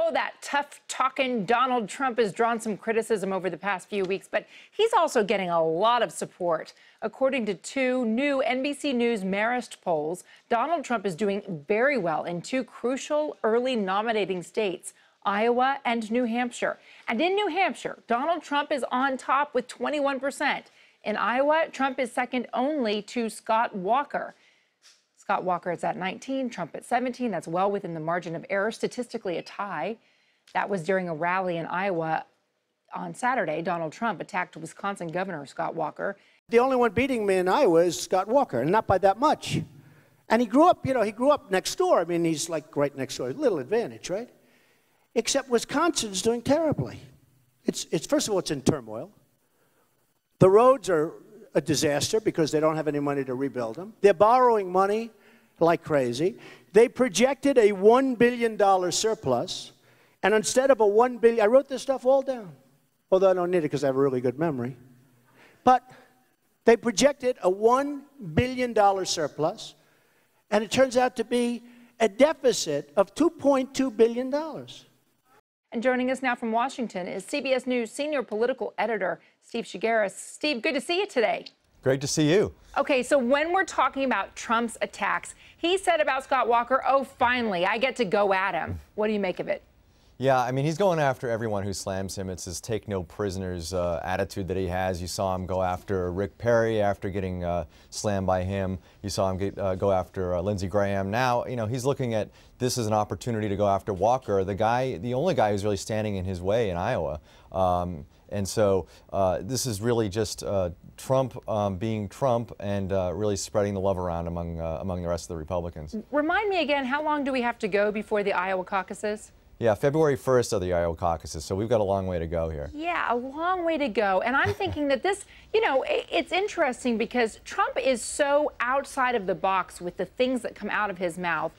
Oh, that tough-talking Donald Trump has drawn some criticism over the past few weeks, but he's also getting a lot of support. According to two new NBC News Marist polls, Donald Trump is doing very well in two crucial early nominating states, Iowa and New Hampshire. And in New Hampshire, Donald Trump is on top with 21%. In Iowa, Trump is second only to Scott Walker. Scott Walker is at 19, Trump at 17. That's well within the margin of error, statistically a tie. That was during a rally in Iowa on Saturday. Donald Trump attacked Wisconsin Governor Scott Walker. The only one beating me in Iowa is Scott Walker, and not by that much. And he grew up, he grew up next door. I mean, he's like right next door. A little advantage, right? Except Wisconsin's doing terribly. It's first of all, it's in turmoil. The roads are a disaster because they don't have any money to rebuild them. They're borrowing money like crazy. They projected a $1 billion surplus, and instead of a $1 billion, I wrote this stuff all down, although I don't need it because I have a really good memory. But they projected a $1 billion surplus, and it turns out to be a deficit of $2.2 billion. And joining us now from Washington is CBS News senior political editor Steve Chaggaris. Steve, good to see you today. Great to see you. Okay, so when we're talking about Trump's attacks, he said about Scott Walker, oh, finally, I get to go at him. What do you make of it? Yeah, I mean, he's going after everyone who slams him. It's his take no prisoners attitude that he has. You saw him go after Rick Perry after getting slammed by him. You saw him go after Lindsey Graham. Now, he's looking at this as an opportunity to go after Walker, the only guy who's really standing in his way in Iowa. And so this is really just Trump being Trump and really spreading the love around among the rest of the Republicans. Remind me again, how long do we have to go before the Iowa caucuses? Yeah, February 1st are the Iowa caucuses, so we've got a long way to go here. Yeah, a long way to go. And I'm thinking that this, it's interesting because Trump is so outside of the box with the things that come out of his mouth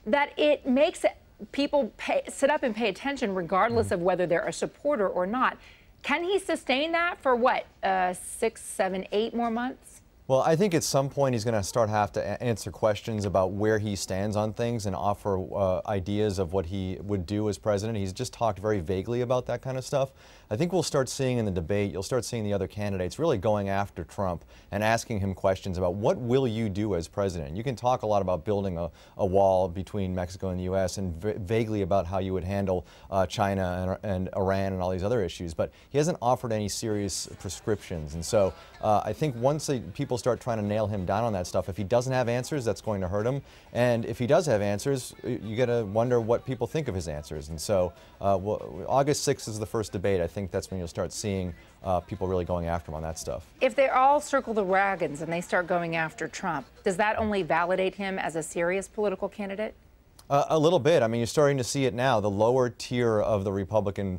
that it makes people sit up and pay attention regardless of whether they're a supporter or not. Can he sustain that for what, 6, 7, 8 more months? Well, I think at some point he's going to have to answer questions about where he stands on things and offer ideas of what he would do as president. He's just talked very vaguely about that kind of stuff. I think we'll start seeing in the debate, you'll start seeing the other candidates really going after Trump and asking him questions about what will you do as president. You can talk a lot about building a wall between Mexico and the U.S. and vaguely about how you would handle China and Iran and all these other issues, but he hasn't offered any serious prescriptions. And so I think once people start trying to nail him down on that stuff, if he doesn't have answers, that's going to hurt him. And if he does have answers, you got to wonder what people think of his answers. And so August 6th is the first debate. I think that's when you'll start seeing people really going after him on that stuff. If they all circle the wagons and they start going after Trump, does that only validate him as a serious political candidate? A little bit. I mean, you're starting to see it now. The lower tier of the Republican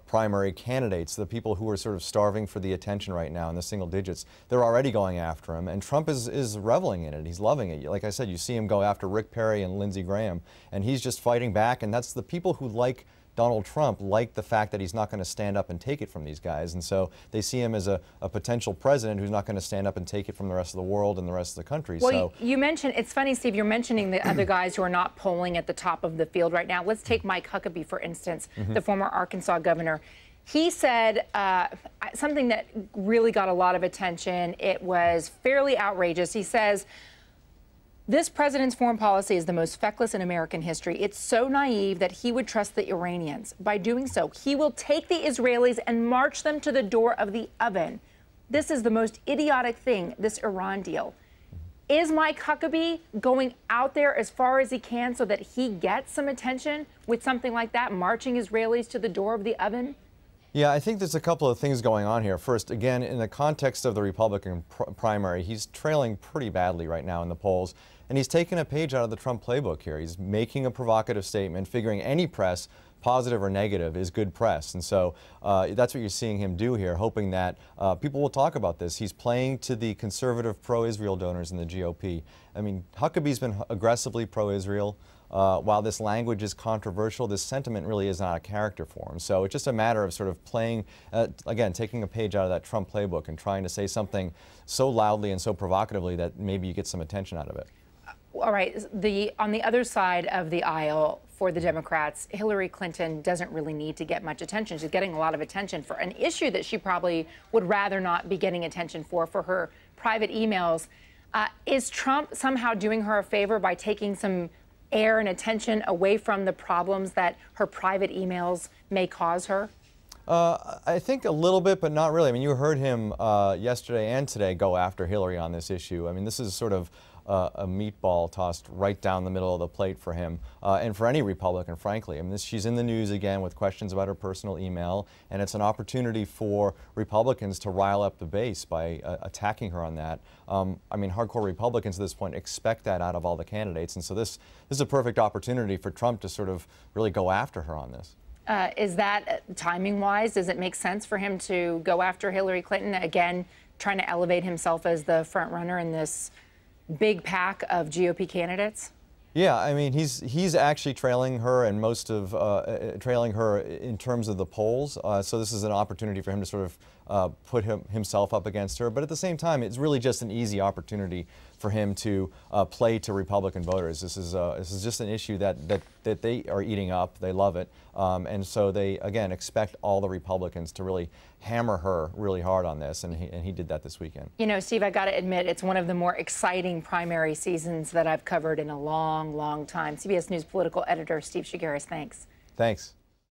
primary candidates, the people who are sort of starving for the attention right now in the single digits, they're already going after him. And Trump is reveling in it. He's loving it. Like I said, you see him go after Rick Perry and Lindsey Graham, and he's just fighting back. And that's the people who like Donald Trump like the fact that he's not going to stand up and take it from these guys. And so they see him as a potential president who's not going to stand up and take it from the rest of the world and the rest of the country. Well, so you mentioned, it's funny, Steve, you're mentioning the other guys who are not polling at the top of the field right now. Let's take Mike Huckabee, for instance, the former Arkansas governor. He said something that really got a lot of attention. It was fairly outrageous. He says, this president's foreign policy is the most feckless in American history. It's so naive that he would trust the Iranians. By doing so, he will take the Israelis and march them to the door of the oven. This is the most idiotic thing, this Iran deal. Is Mike Huckabee going out there as far as he can so that he gets some attention with something like that, marching Israelis to the door of the oven? Yeah, I think there's a couple of things going on here. First, again, in the context of the Republican primary, he's trailing pretty badly right now in the polls, and he's taken a page out of the Trump playbook here. He's making a provocative statement, figuring any press, positive or negative, is good press. And so that's what you're seeing him do here, hoping that people will talk about this. He's playing to the conservative pro-Israel donors in the GOP. I mean, Huckabee's been aggressively pro-Israel. While this language is controversial, this sentiment really is not a character for him. So it's just a matter of sort of playing, again, taking a page out of that Trump playbook and trying to say something so loudly and so provocatively that maybe you get some attention out of it. All right, on the other side of the aisle for the Democrats, Hillary Clinton doesn't really need to get much attention. She's getting a lot of attention for an issue that she probably would rather not be getting attention for her private emails. Is Trump somehow doing her a favor by taking some air and attention away from the problems that her private emails may cause her? I think a little bit, but not really. I mean, you heard him yesterday and today go after Hillary on this issue. I mean, this is sort of a meatball tossed right down the middle of the plate for him and for any Republican, frankly. I mean, she's in the news again with questions about her personal email, and it's an opportunity for Republicans to rile up the base by attacking her on that. I mean, hardcore Republicans at this point expect that out of all the candidates, and so this is a perfect opportunity for Trump to sort of really go after her on this. Is that timing-wise? Does it make sense for him to go after Hillary Clinton, again, trying to elevate himself as the front runner in this big pack of GOP candidates? Yeah, I mean, he's actually trailing her, and most of trailing her in terms of the polls. So this is an opportunity for him to sort of put himself up against her. But at the same time, it's really just an easy opportunity for him to play to Republican voters. This is just an issue that they are eating up. They love it, and so they again expect all the Republicans to really hammer her really hard on this, and he did that this weekend. You know, Steve, I got to admit, it's one of the more exciting primary seasons that I've covered in a long, long time. CBS News political editor Steve Chaggaris, thanks. Thanks.